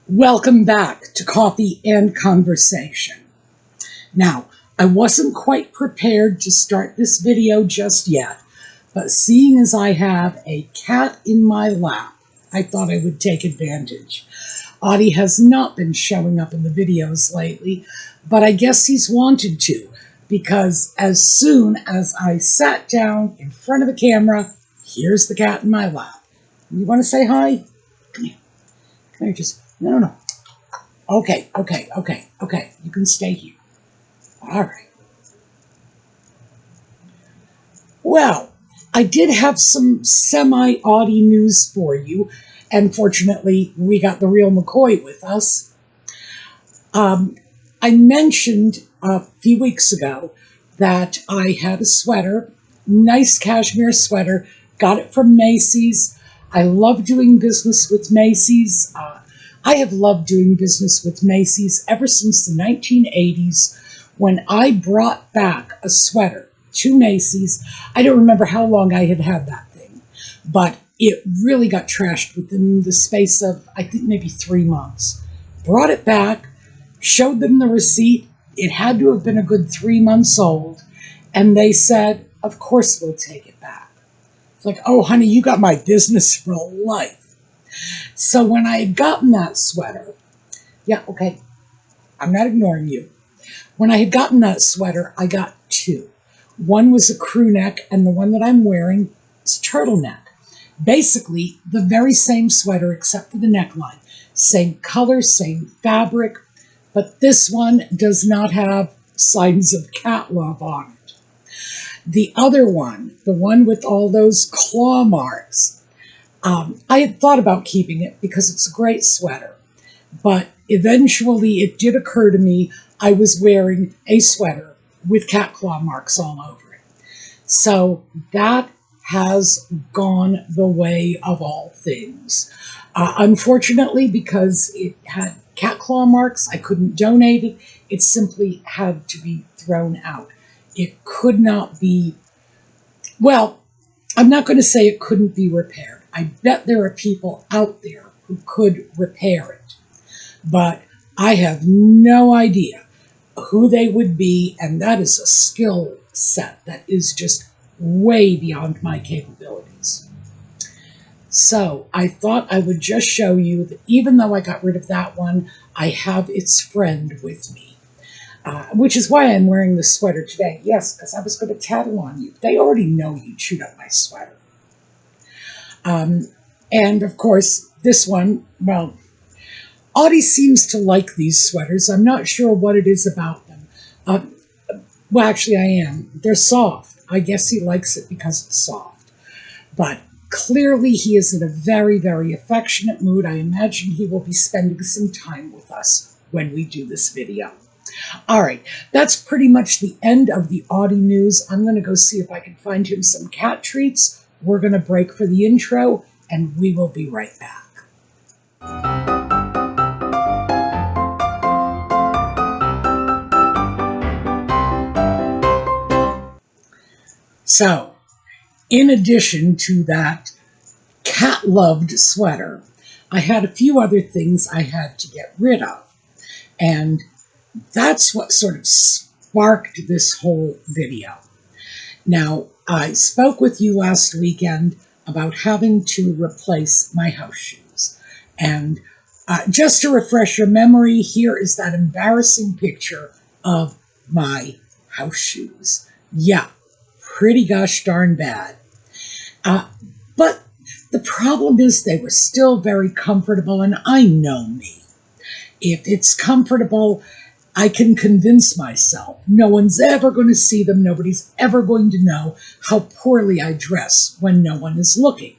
Welcome back to Coffee and Conversation. Now, I wasn't quite prepared to start this video just yet, but seeing as I have a cat in my lap, I thought I would take advantage. Audie has not been showing up in the videos lately, but I guess he's wanted to, because as soon as I sat down in front of the camera, here's the cat in my lap. You want to say hi? Come here. Come here, just... No. Okay. You can stay here. All right. Well, I did have some semi-Audie news for you, and fortunately, we got the real McCoy with us. I mentioned a few weeks ago that I had a sweater, nice cashmere sweater, got it from Macy's. I love doing business with Macy's. I have loved doing business with Macy's ever since the 1980s when I brought back a sweater to Macy's. I don't remember how long I had had that thing, but it really got trashed within the space of, I think, maybe 3 months. Brought it back, showed them the receipt. It had to have been a good 3 months old, and they said, of course we'll take it back. It's like, oh, honey, you got my business for life. So when I had gotten that sweater, yeah, okay, I'm not ignoring you. When I had gotten that sweater, I got two. One was a crew neck, and the one that I'm wearing is turtleneck. Basically, the very same sweater except for the neckline. Same color, same fabric, but this one does not have signs of cat love on it. The other one, the one with all those claw marks, I had thought about keeping it because it's a great sweater, but eventually it did occur to me I was wearing a sweater with cat claw marks all over it. So that has gone the way of all things. Unfortunately, because it had cat claw marks, I couldn't donate it. It simply had to be thrown out. It could not be, well, I'm not going to say it couldn't be repaired. I bet there are people out there who could repair it, but I have no idea who they would be, and that is a skill set that is just way beyond my capabilities. So I thought I would just show you that even though I got rid of that one, I have its friend with me, which is why I'm wearing this sweater today. Yes, because I was going to tattle on you. They already know you chewed up my sweater. And of course, this one, well, Audie seems to like these sweaters. I'm not sure what it is about them. Well, actually, I am. They're soft. I guess he likes it because it's soft. But clearly, he is in a very, very affectionate mood. I imagine he will be spending some time with us when we do this video. All right, that's pretty much the end of the Audie news. I'm going to go see if I can find him some cat treats. We're going to break for the intro, and we will be right back. So, in addition to that cat-loved sweater, I had a few other things I had to get rid of, and that's what sort of sparked this whole video. Now, I spoke with you last weekend about having to replace my house shoes. And just to refresh your memory, here is that embarrassing picture of my house shoes. Yeah, pretty gosh darn bad. But the problem is they were still very comfortable, and I know me. If it's comfortable, I can convince myself no one's ever going to see them. Nobody's ever going to know how poorly I dress when no one is looking.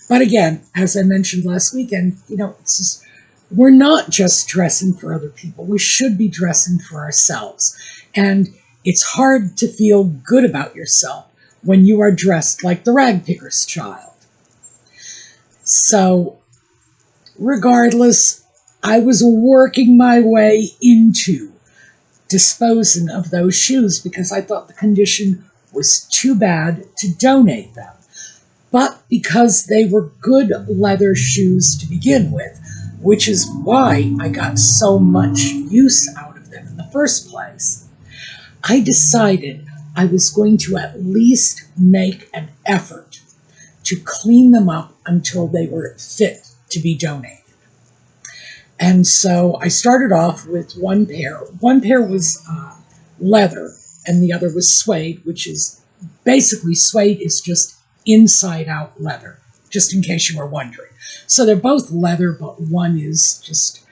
But again, as I mentioned last weekend, it's just, we're not just dressing for other people. We should be dressing for ourselves. And it's hard to feel good about yourself when you are dressed like the rag picker's child. So, regardless, I was working my way into disposing of those shoes because I thought the condition was too bad to donate them. But because they were good leather shoes to begin with, which is why I got so much use out of them in the first place. I decided I was going to at least make an effort to clean them up until they were fit to be donated. And so I started off with one pair. One pair was leather, and the other was suede, which is basically suede is just inside out leather, just in case you were wondering. So they're both leather, but one is just,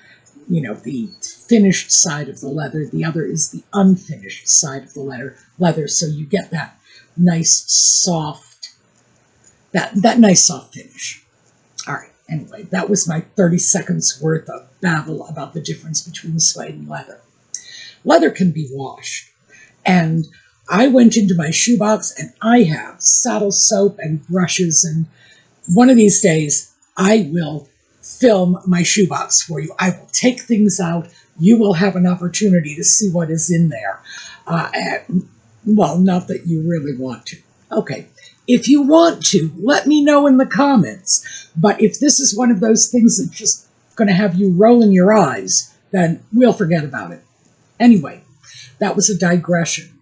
the finished side of the leather. The other is the unfinished side of the leather. So you get that nice soft, that nice soft finish. All right. Anyway, that was my 30 seconds worth of babble about the difference between suede and leather. Leather can be washed. And I went into my shoebox and I have saddle soap and brushes, and one of these days I will film my shoebox for you. I will take things out. You will have an opportunity to see what is in there. Well, not that you really want to. Okay. If you want to, let me know in the comments. But if this is one of those things that's just going to have you rolling your eyes, then we'll forget about it. Anyway, that was a digression.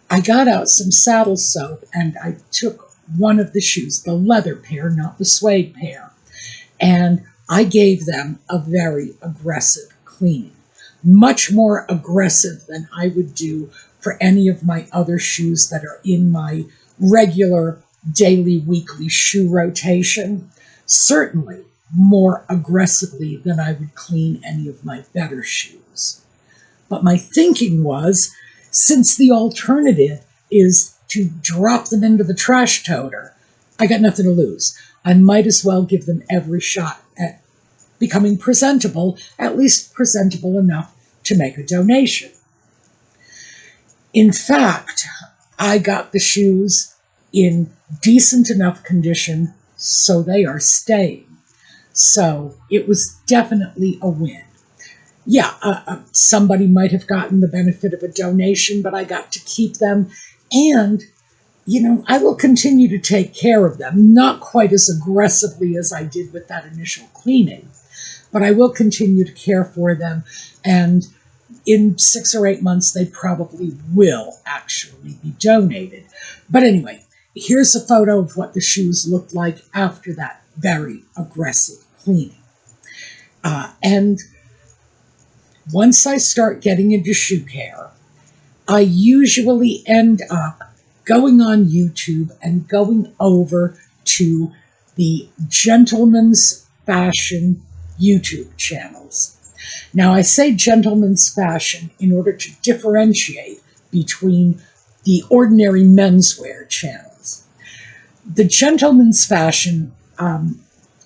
I got out some saddle soap and I took one of the shoes, the leather pair, not the suede pair, and I gave them a very aggressive cleaning. Much more aggressive than I would do for any of my other shoes that are in my regular daily, weekly shoe rotation. Certainly more aggressively than I would clean any of my better shoes. But my thinking was, since the alternative is to drop them into the trash toter, I got nothing to lose. I might as well give them every shot at becoming presentable, at least presentable enough to make a donation. In fact, I got the shoes in decent enough condition so they are staying. So it was definitely a win. Yeah, somebody might have gotten the benefit of a donation, but I got to keep them. And, I will continue to take care of them, not quite as aggressively as I did with that initial cleaning, but I will continue to care for them. And in 6 or 8 months, they probably will actually be donated. But anyway, here's a photo of what the shoes looked like after that very aggressive cleaning. And once I start getting into shoe care, I usually end up going on YouTube and going over to the Gentleman's Fashion YouTube channels. Now, I say Gentleman's Fashion in order to differentiate between the ordinary menswear channels. The Gentleman's Fashion, and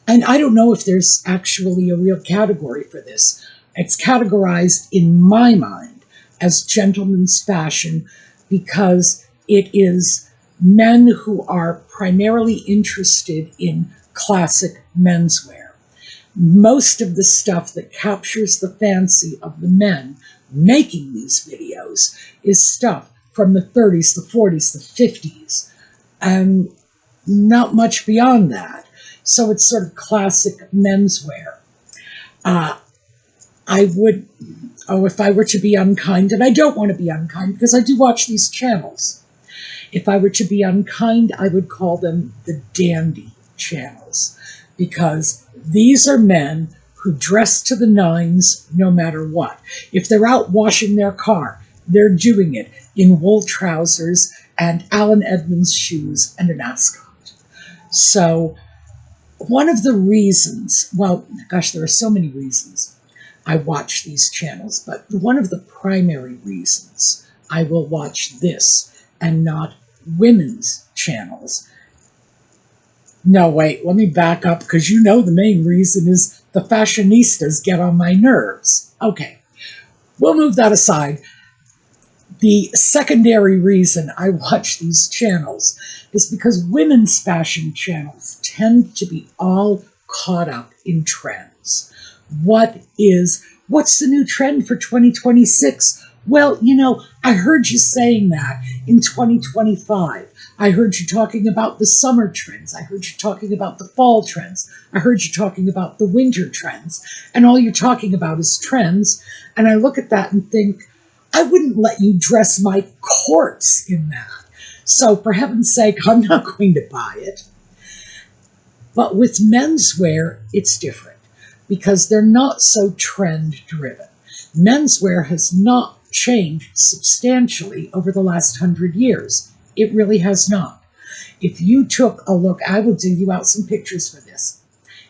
I don't know if there's actually a real category for this. It's categorized in my mind as Gentleman's Fashion because it is men who are primarily interested in classic menswear. Most of the stuff that captures the fancy of the men making these videos is stuff from the 30s, the 40s, the 50s, and not much beyond that. So it's sort of classic menswear. If I were to be unkind, and I don't want to be unkind because I do watch these channels. If I were to be unkind, I would call them the dandy channels, because these are men who dress to the nines no matter what. If they're out washing their car, they're doing it in wool trousers and Alan Edmonds shoes and an ascot. So one of the reasons, well, gosh, there are so many reasons I watch these channels, but one of the primary reasons I will watch this and not women's channels. No, wait, let me back up, because the main reason is the fashionistas get on my nerves. Okay, we'll move that aside. The secondary reason I watch these channels is because women's fashion channels tend to be all caught up in trends. What's the new trend for 2026? Well, I heard you saying that in 2025. I heard you talking about the summer trends. I heard you talking about the fall trends. I heard you talking about the winter trends. And all you're talking about is trends. And I look at that and think, I wouldn't let you dress my corpse in that. So for heaven's sake, I'm not going to buy it. But with menswear, it's different because they're not so trend driven. Menswear has not changed substantially over the last 100 years. It really has not. If you took a look, I will dig you out some pictures for this.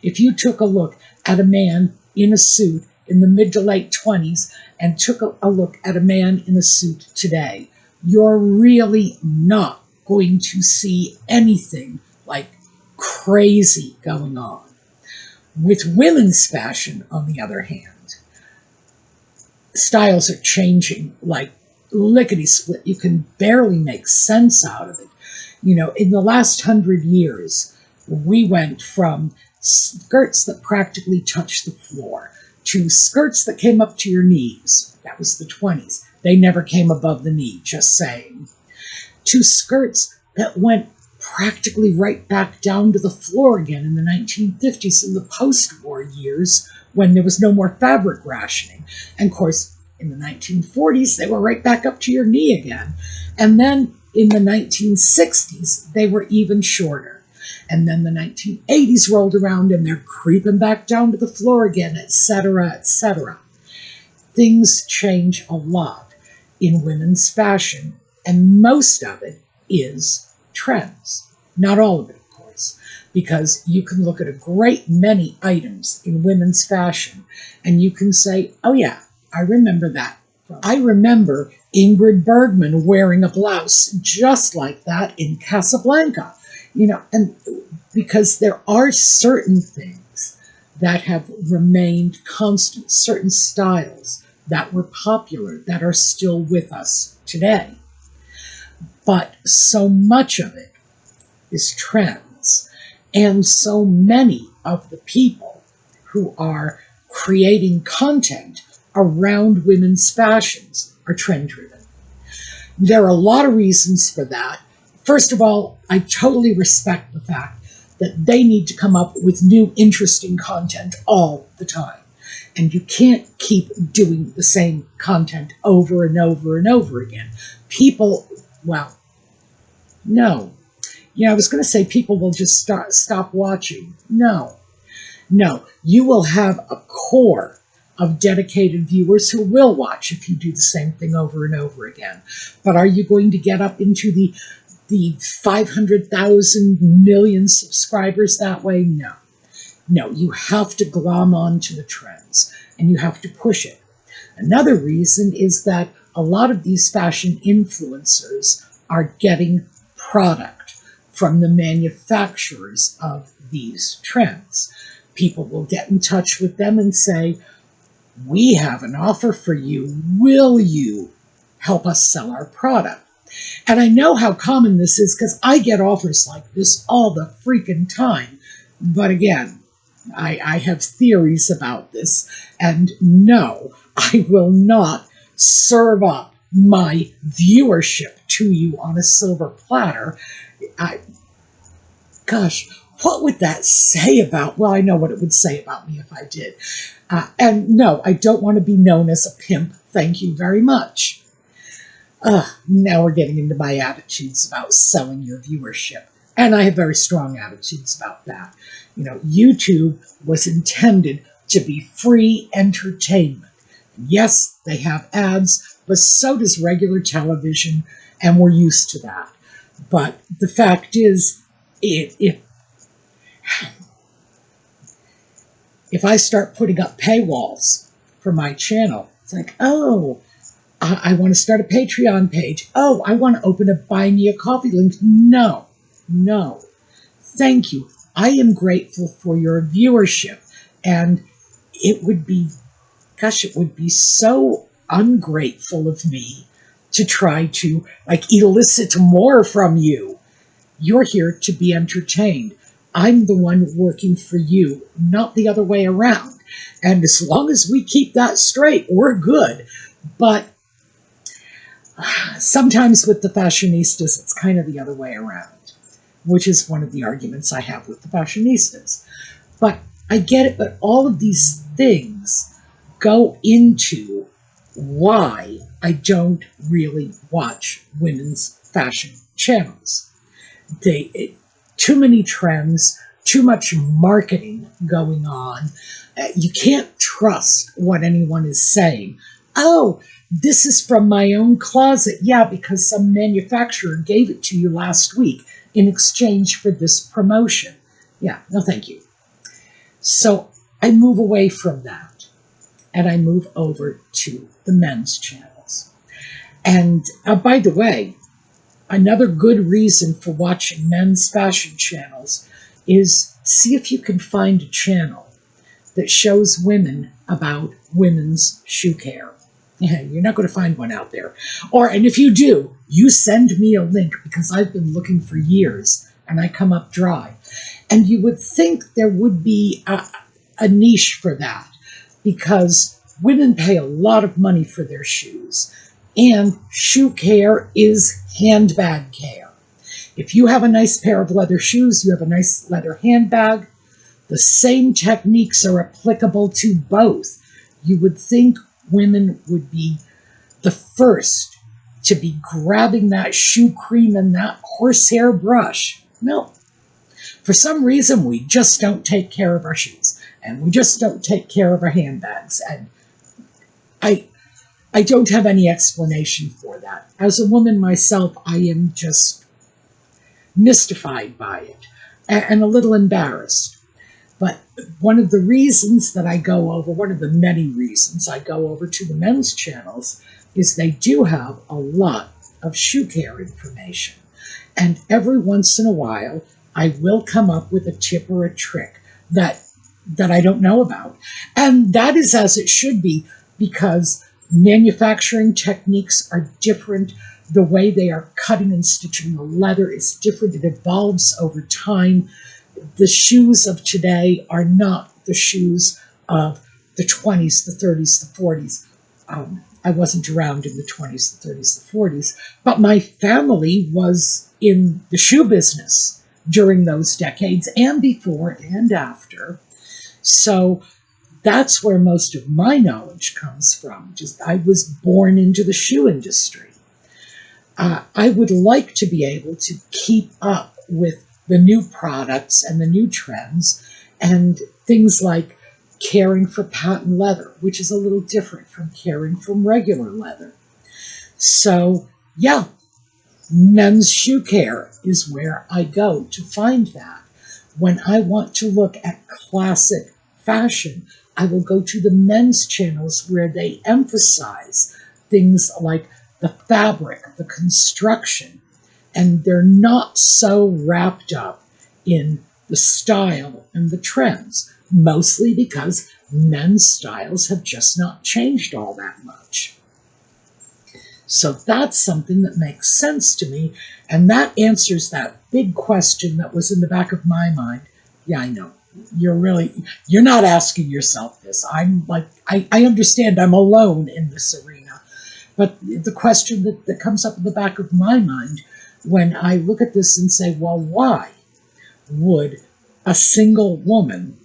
If you took a look at a man in a suit in the mid to late 20s and took a look at a man in a suit today, you're really not going to see anything like crazy going on. With women's fashion, on the other hand, styles are changing like lickety-split. You can barely make sense out of it. You know, in the last 100 years, we went from skirts that practically touched the floor to skirts that came up to your knees. That was the 20s. They never came above the knee, just saying. To skirts that went practically right back down to the floor again in the 1950s and the post-war years when there was no more fabric rationing. And of course, in the 1940s, they were right back up to your knee again. And then in the 1960s, they were even shorter. And then the 1980s rolled around and they're creeping back down to the floor again, etc., etc. Things change a lot in women's fashion, and most of it is trends. Not all of it, of course, because you can look at a great many items in women's fashion and you can say, oh yeah, I remember that. I remember Ingrid Bergman wearing a blouse just like that in Casablanca. You know, and because there are certain things that have remained constant, certain styles that were popular that are still with us today. But so much of it is trends. And so many of the people who are creating content around women's fashions are trend-driven. There are a lot of reasons for that. First of all, I totally respect the fact that they need to come up with new, interesting content all the time. And you can't keep doing the same content over and over and over again. People, well, no. You know, I was going to say people will just stop watching. No. No. You will have a core of dedicated viewers who will watch if you do the same thing over and over again. But are you going to get up into the 500,000 million subscribers that way? No. No, you have to glom on to the trends and you have to push it. Another reason is that a lot of these fashion influencers are getting product from the manufacturers of these trends. People will get in touch with them and say, we have an offer for you. Will you help us sell our product? And I know how common this is because I get offers like this all the freaking time. But again, I have theories about this. And no, I will not serve up my viewership to you on a silver platter. Gosh, what would that say about, well, I know what it would say about me if I did. And no, I don't want to be known as a pimp. Thank you very much. Now we're getting into my attitudes about selling your viewership. And I have very strong attitudes about that. You know, YouTube was intended to be free entertainment. Yes, they have ads, but so does regular television, and we're used to that. But the fact is, if I start putting up paywalls for my channel, it's like, oh, I want to start a Patreon page. Oh, I want to open a Buy Me a Coffee link. No, no. Thank you. I am grateful for your viewership. And it would be, gosh, it would be so ungrateful of me to try to, like, elicit more from you. You're here to be entertained. I'm the one working for you, not the other way around. And as long as we keep that straight, we're good. But Sometimes with the fashionistas, it's kind of the other way around, which is one of the arguments I have with the fashionistas. But I get it, but all of these things go into why I don't really watch women's fashion channels. Too many trends, too much marketing going on. You can't trust what anyone is saying. Oh, this is from my own closet. Yeah, because some manufacturer gave it to you last week in exchange for this promotion. Yeah, no thank you. So I move away from that and I move over to the men's channels. And by the way, another good reason for watching men's fashion channels is see if you can find a channel that shows women about women's shoe care. Yeah, you're not going to find one out there. And if you do, you send me a link because I've been looking for years and I come up dry. And you would think there would be a niche for that because women pay a lot of money for their shoes. And shoe care is handbag care. If you have a nice pair of leather shoes, you have a nice leather handbag, the same techniques are applicable to both. You would think women would be the first to be grabbing that shoe cream and that horsehair brush. No. For some reason, we just don't take care of our shoes, and we just don't take care of our handbags. And I don't have any explanation for that. As a woman myself, I am just mystified by it and a little embarrassed. But one of the reasons that I go over, one of the many reasons I go over to the men's channels is they do have a lot of shoe care information. And every once in a while, I will come up with a tip or a trick that I don't know about. And that is as it should be, because manufacturing techniques are different. The way they are cutting and stitching the leather is different. It evolves over time. The shoes of today are not the shoes of the 20s, the 30s, the 40s. I wasn't around in the 20s, the 30s, the 40s, but my family was in the shoe business during those decades and before and after. So that's where most of my knowledge comes from. I was born into the shoe industry. I would like to be able to keep up with the new products and the new trends and things like caring for patent leather, which is a little different from caring from regular leather. So, yeah, men's shoe care is where I go to find that. When I want to look at classic fashion, I will go to the men's channels where they emphasize things like the fabric, the construction, and they're not so wrapped up in the style and the trends, mostly because men's styles have just not changed all that much. So that's something that makes sense to me, and that answers that big question that was in the back of my mind. Yeah, I know. You're not asking yourself this. I understand I'm alone in this arena. But the question that comes up in the back of my mind when I look at this and say, well, why would a single woman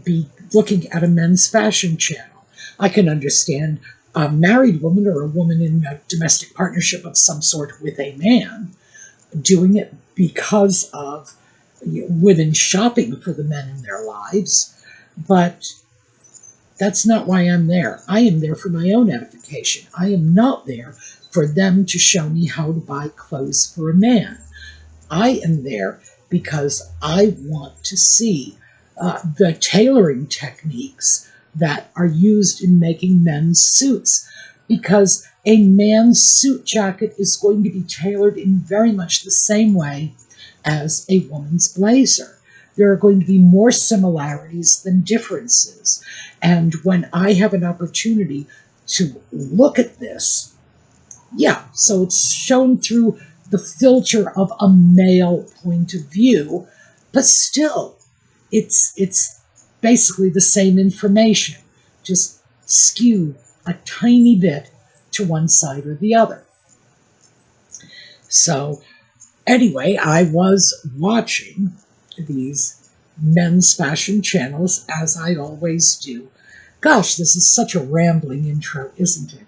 be looking at a men's fashion channel? I can understand a married woman or a woman in a domestic partnership of some sort with a man doing it because of women shopping for the men in their lives, but that's not why I'm there. I am there for my own edification. I am not there for them to show me how to buy clothes for a man. I am there because I want to see the tailoring techniques that are used in making men's suits, because a man's suit jacket is going to be tailored in very much the same way as a woman's blazer. There are going to be more similarities than differences. And when I have an opportunity to look at this, yeah, so it's shown through the filter of a male point of view, but still, it's basically the same information, just skewed a tiny bit to one side or the other. So anyway, I was watching these men's fashion channels, as I always do. Gosh, this is such a rambling intro, isn't it?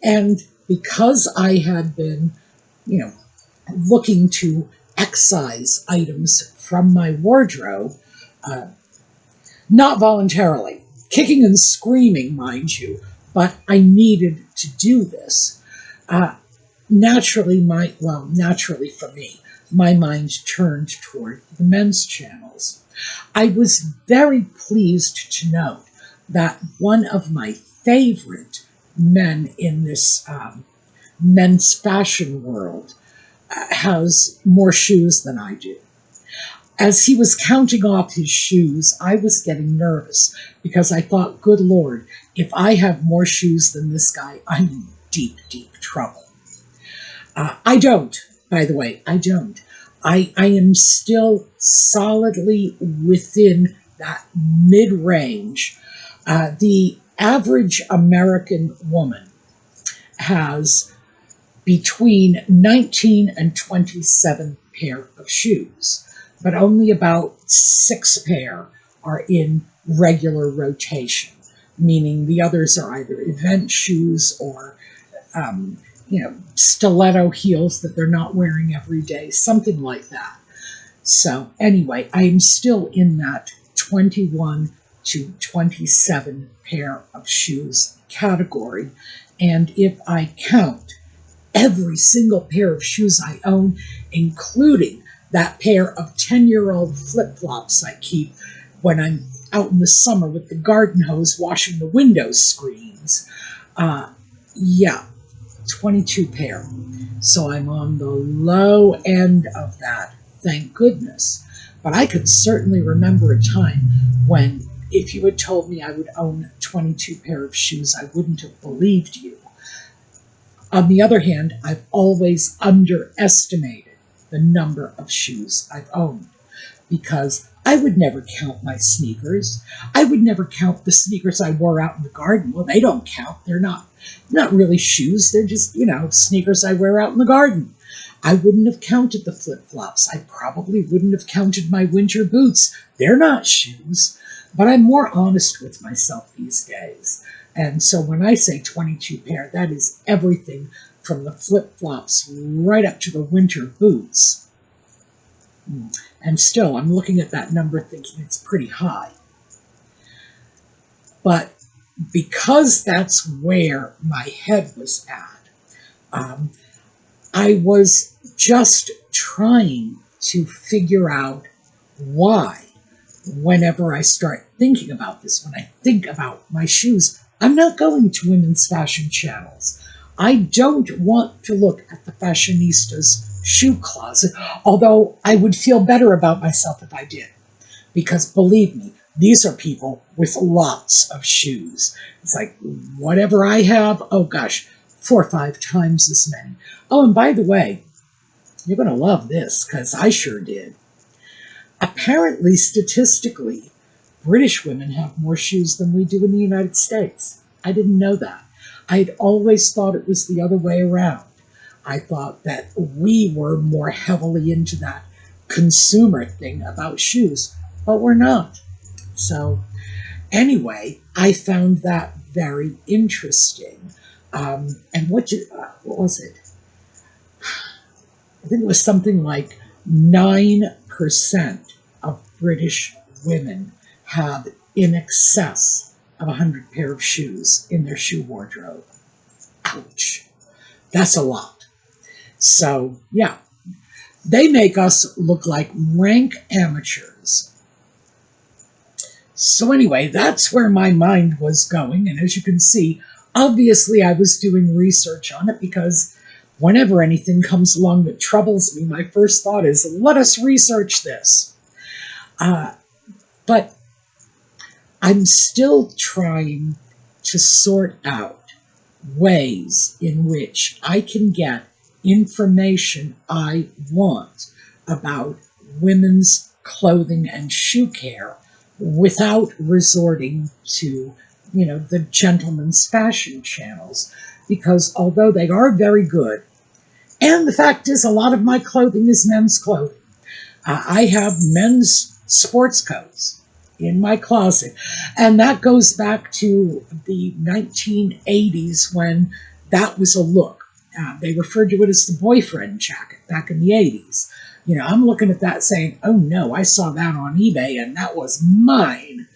And because I had been, looking to excise items from my wardrobe, not voluntarily, kicking and screaming, mind you, but I needed to do this. Naturally for me, my mind turned toward the men's channels. I was very pleased to note that one of my favorite men in this men's fashion world has more shoes than I do. As he was counting off his shoes, I was getting nervous because I thought, good Lord, if I have more shoes than this guy, I'm in deep, deep trouble. I don't, by the way, I don't. I am still solidly within that mid-range. The average American woman has between 19 and 27 pair of shoes, but only about 6 pair are in regular rotation, meaning the others are either event shoes or stiletto heels that they're not wearing every day, something like that. So anyway, I am still in that 21 to 27 pair of shoes category. And if I count every single pair of shoes I own, including that pair of 10-year-old flip-flops I keep when I'm out in the summer with the garden hose washing the window screens, 22 pair. So I'm on the low end of that, thank goodness. But I could certainly remember a time when if you had told me I would own 22 pair of shoes, I wouldn't have believed you. On the other hand, I've always underestimated the number of shoes I've owned because I would never count my sneakers. I would never count the sneakers I wore out in the garden. Well, they don't count. They're not really shoes. They're just, sneakers I wear out in the garden. I wouldn't have counted the flip-flops. I probably wouldn't have counted my winter boots. They're not shoes. But I'm more honest with myself these days. And so when I say 22 pair, that is everything from the flip-flops right up to the winter boots. And still, I'm looking at that number thinking it's pretty high. But because that's where my head was at, I was just trying to figure out why, whenever I start thinking about this, when I think about my shoes, I'm not going to women's fashion channels. I don't want to look at the fashionistas' shoe closet, although I would feel better about myself if I did. Because believe me, these are people with lots of shoes. It's like, whatever I have, oh gosh, 4 or 5 times as many. Oh, and by the way, you're going to love this, because I sure did. Apparently, statistically, British women have more shoes than we do in the United States. I didn't know that. I'd always thought it was the other way around. I thought that we were more heavily into that consumer thing about shoes, but we're not. So anyway, I found that very interesting. And what was it? I think it was something like 9% of British women have in excess of 100 pair of shoes in their shoe wardrobe. Ouch. That's a lot. So, yeah, they make us look like rank amateurs. So anyway, that's where my mind was going. And as you can see, obviously I was doing research on it because whenever anything comes along that troubles me, my first thought is, let us research this. But I'm still trying to sort out ways in which I can get information I want about women's clothing and shoe care without resorting to the gentleman's fashion channels, because although they are very good, and the fact is a lot of my clothing is men's clothing. I have men's sports coats in my closet, and that goes back to the 1980s when that was a look. They referred to it as the boyfriend jacket back in the 80s. I'm looking at that saying, oh no, I saw that on eBay and that was mine.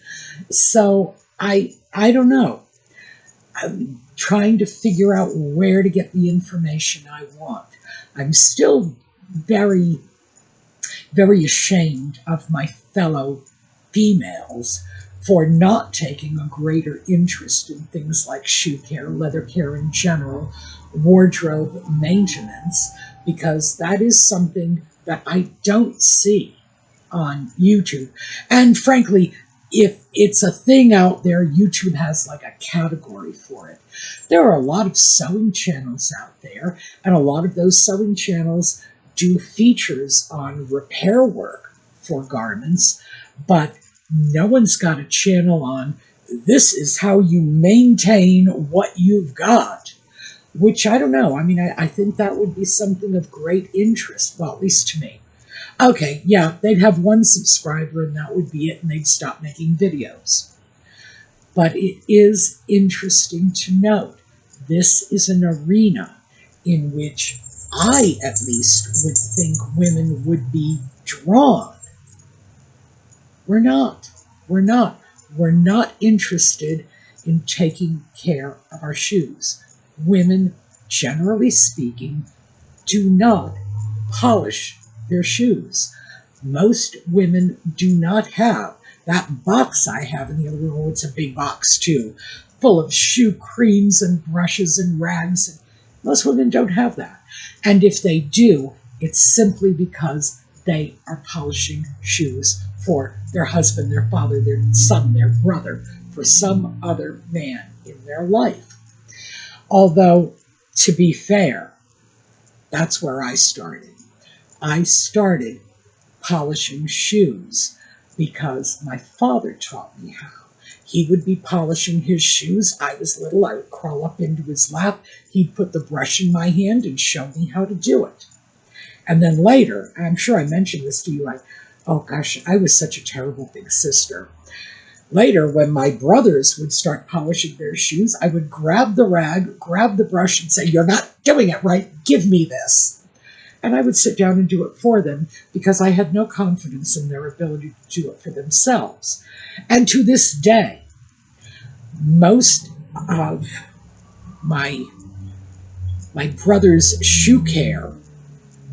So I don't know. I'm trying to figure out where to get the information I want. I'm still very, very ashamed of my fellow females for not taking a greater interest in things like shoe care, leather care in general, wardrobe maintenance, because that is something that I don't see on YouTube. And frankly, if it's a thing out there, YouTube has like a category for it. There are a lot of sewing channels out there, and a lot of those sewing channels do features on repair work for garments, but no one's got a channel on this is how you maintain what you've got, which I don't know. I mean, I think that would be something of great interest, well, at least to me. Okay, yeah, they'd have one subscriber and that would be it, and they'd stop making videos. But it is interesting to note, this is an arena in which I, at least, would think women would be drawn. We're not. We're not. We're not interested in taking care of our shoes. Women, generally speaking, do not polish their shoes. Most women do not have that box I have in the other room. It's a big box too, full of shoe creams and brushes and rags. Most women don't have that. And if they do, it's simply because they are polishing shoes for their husband, their father, their son, their brother, for some other man in their life. Although, to be fair, that's where I started. I started polishing shoes because my father taught me how. He would be polishing his shoes. I was little. I would crawl up into his lap. He'd put the brush in my hand and show me how to do it. And then later, I'm sure I mentioned this to you, oh gosh, I was such a terrible big sister. Later, when my brothers would start polishing their shoes, I would grab the rag, grab the brush, and say, you're not doing it right, give me this. And I would sit down and do it for them because I had no confidence in their ability to do it for themselves. And to this day, most of my brother's shoe care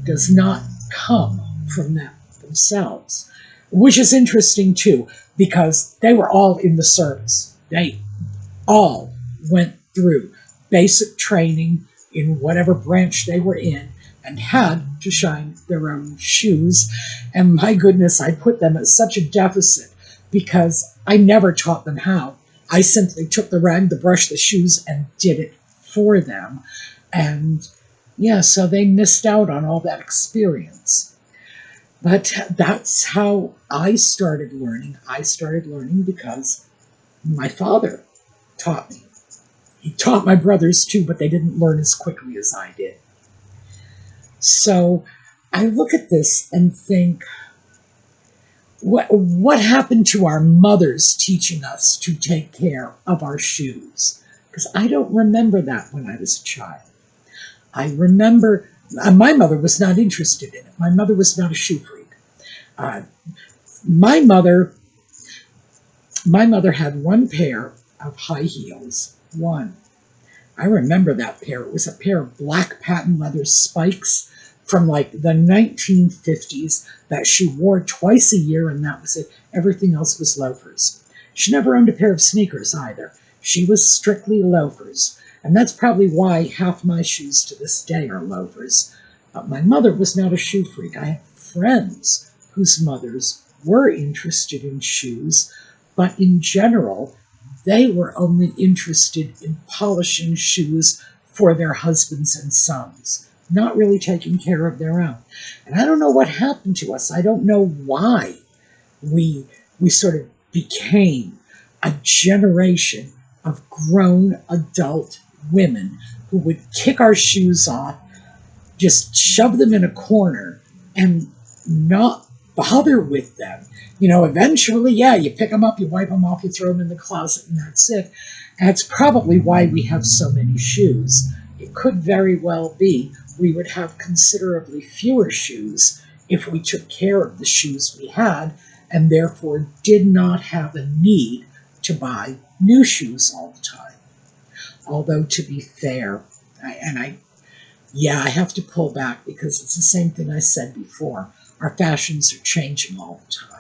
does not come from them themselves, which is interesting too, because they were all in the service. They all went through basic training in whatever branch they were in and had to shine their own shoes. And my goodness, I put them at such a deficit because I never taught them how. I simply took the rag, the brush, the shoes, and did it for them. And yeah, so they missed out on all that experience. But that's how I started learning. I started learning because my father taught me. He taught my brothers too, but they didn't learn as quickly as I did. So I look at this and think, what happened to our mothers teaching us to take care of our shoes? Because I don't remember that when I was a child. I remember my mother was not interested in it. My mother was not a shoe freak. My mother had one pair of high heels. One. I remember that pair. It was a pair of black patent leather spikes from like the 1950s that she wore twice a year, and that was it. Everything else was loafers. She never owned a pair of sneakers either. She was strictly loafers. And that's probably why half my shoes to this day are loafers. But my mother was not a shoe freak. I have friends whose mothers were interested in shoes, but in general, they were only interested in polishing shoes for their husbands and sons, not really taking care of their own. And I don't know what happened to us. I don't know why we sort of became a generation of grown adult women who would kick our shoes off, just shove them in a corner and not bother with them. Eventually, yeah, you pick them up, you wipe them off, you throw them in the closet, and that's it. That's probably why we have so many shoes. It could very well be we would have considerably fewer shoes if we took care of the shoes we had and therefore did not have a need to buy new shoes all the time. Although, to be fair, I have to pull back because it's the same thing I said before. Our fashions are changing all the time.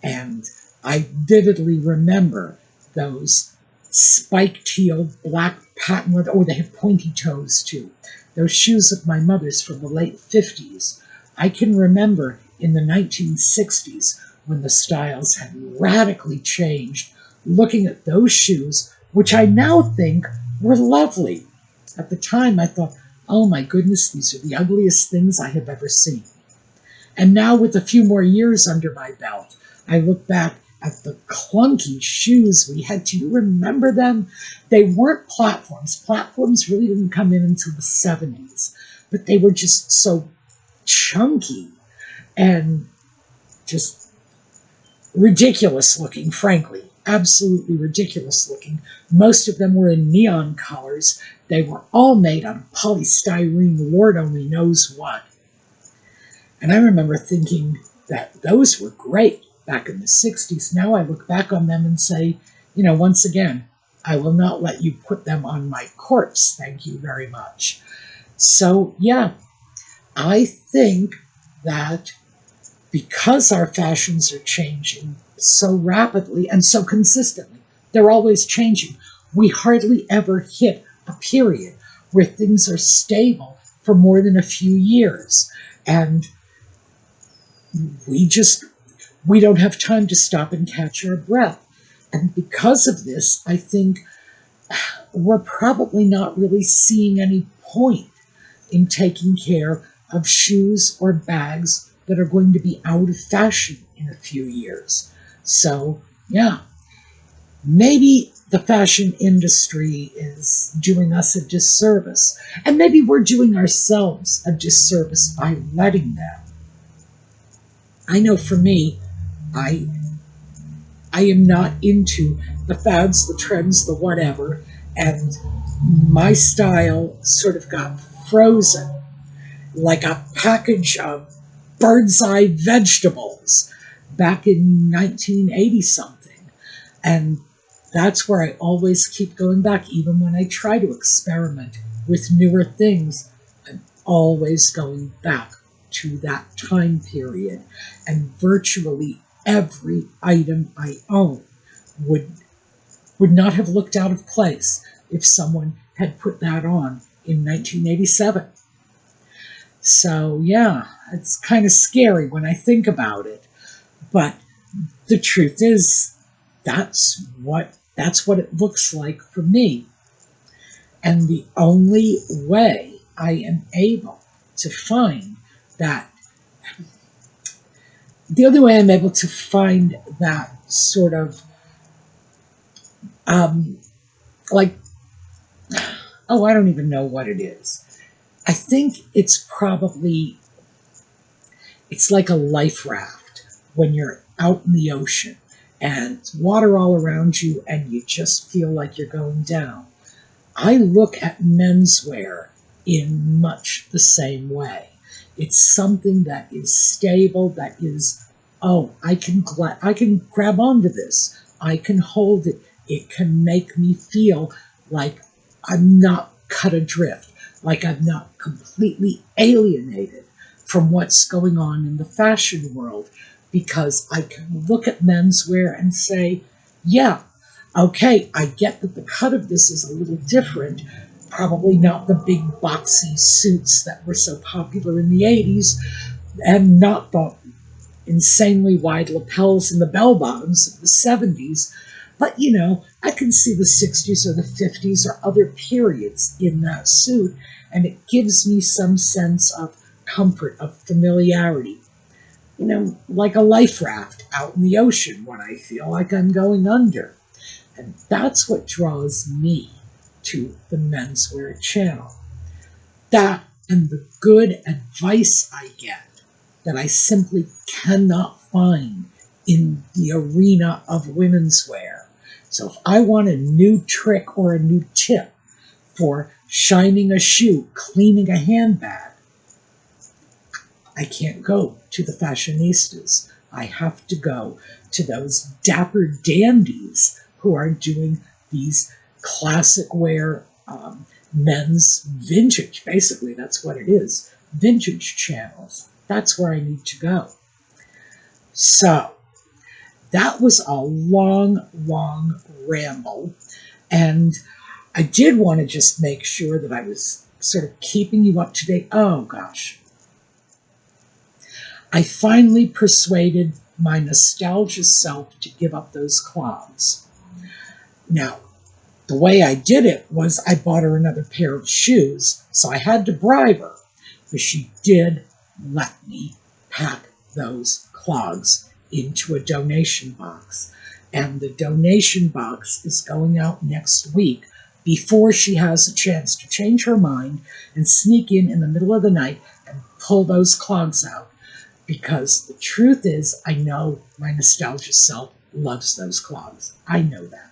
And I vividly remember those spiked heel, black patent leather, they have pointy toes too. Those shoes of my mother's from the late 50s. I can remember in the 1960s when the styles had radically changed, looking at those shoes, which I now think were lovely. At the time, I thought, oh my goodness, these are the ugliest things I have ever seen. And now with a few more years under my belt, I look back at the clunky shoes we had. Do you remember them? They weren't platforms. Platforms really didn't come in until the 70s, but they were just so chunky and just ridiculous looking, frankly. Absolutely ridiculous looking. Most of them were in neon colors. They were all made out of polystyrene, Lord only knows what. And I remember thinking that those were great back in the 60s. Now I look back on them and say, once again, I will not let you put them on my corpse. Thank you very much. So, yeah, I think that because our fashions are changing so rapidly and so consistently, they're always changing. We hardly ever hit a period where things are stable for more than a few years. And we don't have time to stop and catch our breath. And because of this, I think we're probably not really seeing any point in taking care of shoes or bags that are going to be out of fashion in a few years. So, yeah, maybe the fashion industry is doing us a disservice. And maybe we're doing ourselves a disservice by letting them. I know for me, I am not into the fads, the trends, the whatever, and my style sort of got frozen like a package of bird's eye vegetables back in 1980 something. And that's where I always keep going back, even when I try to experiment with newer things. I'm always going back to that time period, and virtually every item I own would not have looked out of place if someone had put that on in 1987. So yeah, it's kind of scary when I think about it, but the truth is that's what it looks like for me. And the only way I am able to find that sort of I don't even know what it is. I think it's like a life raft when you're out in the ocean and it's water all around you and you just feel like you're going down. I look at menswear in much the same way. It's something that is stable, that is, I can grab onto this. I can hold it. It can make me feel like I'm not cut adrift, like I'm not completely alienated from what's going on in the fashion world, because I can look at menswear and say, yeah, okay, I get that the cut of this is a little different. Probably not the big boxy suits that were so popular in the 80s, and not the insanely wide lapels and the bell bottoms of the 70s. But, I can see the 60s or the 50s or other periods in that suit, and it gives me some sense of comfort, of familiarity. Like a life raft out in the ocean when I feel like I'm going under. And that's what draws me to the Menswear channel. That and the good advice I get that I simply cannot find in the arena of women's wear. So if I want a new trick or a new tip for shining a shoe, cleaning a handbag, I can't go to the fashionistas. I have to go to those dapper dandies who are doing these classic wear, men's vintage. Basically, that's what it is. Vintage channels. That's where I need to go. So, that was a long, long ramble. And I did want to just make sure that I was sort of keeping you up to date. Oh, gosh. I finally persuaded my nostalgia self to give up those clogs. Now, the way I did it was I bought her another pair of shoes, so I had to bribe her. But she did let me pack those clogs into a donation box. And the donation box is going out next week before she has a chance to change her mind and sneak in the middle of the night and pull those clogs out. Because the truth is, I know my nostalgia self loves those clogs. I know that.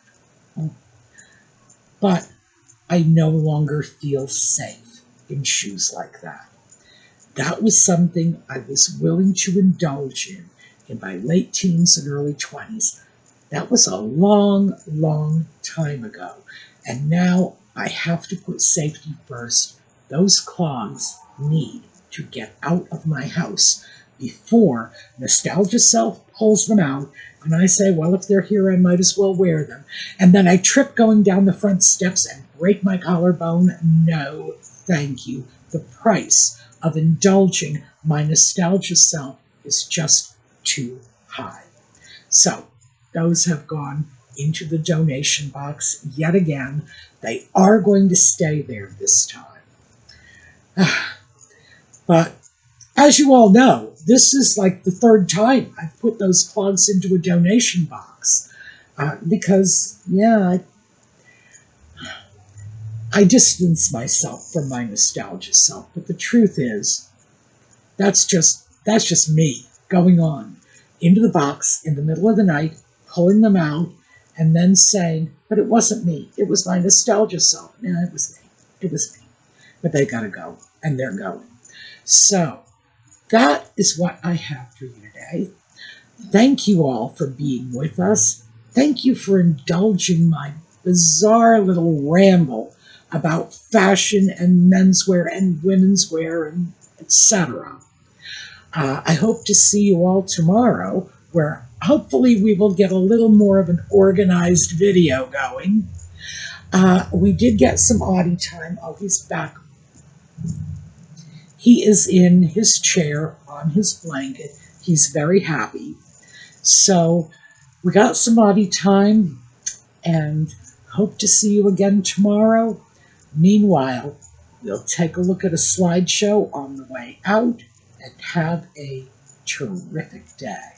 But I no longer feel safe in shoes like that. That was something I was willing to indulge in my late teens and early 20s. That was a long, long time ago. And now I have to put safety first. Those clogs need to get out of my house before nostalgia self pulls them out, and I say, well, if they're here, I might as well wear them. And then I trip going down the front steps and break my collarbone. No, thank you. The price of indulging my nostalgia self is just too high. So those have gone into the donation box yet again. They are going to stay there this time. But as you all know, this is like the third time I've put those clogs into a donation box. Because, yeah, I distance myself from my nostalgia self. But the truth is, that's just me going on into the box in the middle of the night, pulling them out, and then saying, but it wasn't me. It was my nostalgia self. Yeah, it was me. It was me. But they got to go, and they're going. So that is what I have for you today. Thank you all for being with us. Thank you for indulging my bizarre little ramble about fashion and menswear and women's wear and etc. I hope to see you all tomorrow, where hopefully we will get a little more of an organized video going. We did get some Audie time. Oh, he's back. He is in his chair on his blanket. He's very happy. So we got some Audie time and hope to see you again tomorrow. Meanwhile, we'll take a look at a slideshow on the way out and have a terrific day.